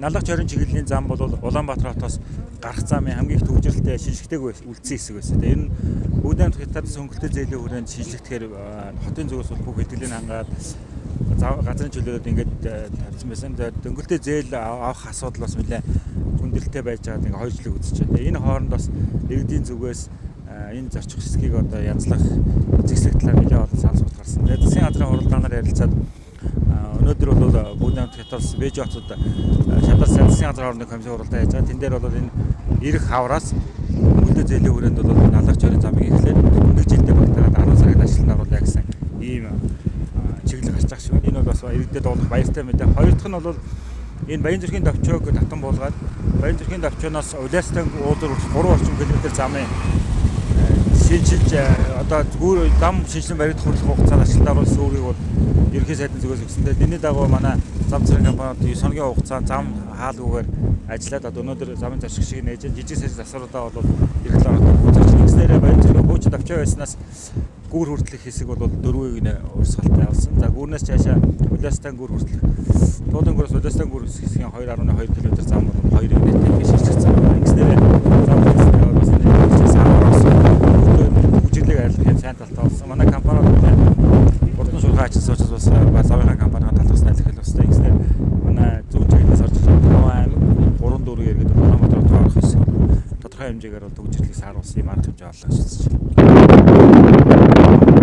Налгаж орон чиглэлийн зам бол Улаанбаатар хотоос гарах замын хамгийн их төвжирэлтэй шинжлэхтэйг үлдсэн хэсэг байсан. Тэгээ энэ Бүгдийн хятадын хөнгөлтэй зээлийн хүрээнд шинжлэхээр хотын зүгээс бол бүх хэдгэлийг хангаад газрын чөлөөлөлд ингээд тавьсан байсан. Дөнгөлтэй зээл авах асуудал бас нэлээд хүндрэлтэй байж байгаад ингээд хоёр жилиг үзэж байна. Энэ хооронд бас иргэдийн зүгээс энэ зорчих хэсгийг одоо янзлах зэгслэх талаар нэлээд олон санал гарсан. Тэгээд засгийн газрын хуралдаанаар ярилцаад өнөөдөр бол Бүгдийн хятадс Бээжин хотод шадар засгийн газрын хоорондын комиссын хуралдаа хийж байгаа. Тэн дээр бол энэ ирэх хавраас хөнгөлтэй зээлийн хүрээнд бол налгаж орон замыг эхлээд өнгөрч жилдээ багтаагаад 10 цагт ажилд оруулаа гэсэн ийм чиглэл гарч байгаа шүү. Энэ бол бас иргэдэд болох баяртай мэдээ. Хоёр дахь нь бол энэ Баянзүрхийн давчойг татан буулгаад Баянзүрхийн давчоноос Улаастан уулуур 3 орчим километр замын шинжилж одоо зам шинжилэн баригдах хугацаанд ажилд оруулсан үүрийг бол ерөнхий сайдын зүгээс өгсөндөө энэний дагуу манай зам цэргийн компаниуд 9 хоногийн хугацаанд зам хаалгүйгээр ажиллаад одоо өнөөдөр замын зарчиг шиг нээж жижиг сэрэг засваруудаа бол эргэлэн ороод үзэж нэгснээрээ Баянзүрхийн хуучин давчой байснаас гүүр хүртэлх хэсэг бол 4-ийг нэ урсгалтай явуулсан. За гүүрнээс цаашаа Улаастан гүүр хүртэлх Туудангуураас Улаастан гүүр хэсгийн 2.2 км зам бол 2 нэтэй гэж шийдчихсэн. Нэгснээрээ зам бас нэг саараас үжилэг арилгахын сайн талтай болсон. Манай компаниуд урдан шуурхай ажилласан учраас бас замын компанийн талаас нь айлхал бастай. Нэгснээр манай зүүн чиглэлээс орж ирсэн 5 аймаг 3-4 иргэд Улаанбаатар руу орох хэсэг тодорхой хэмжээгээр бол төгжрлийг сааруулсан юм арга хэмжээ олгож шийдэж байна.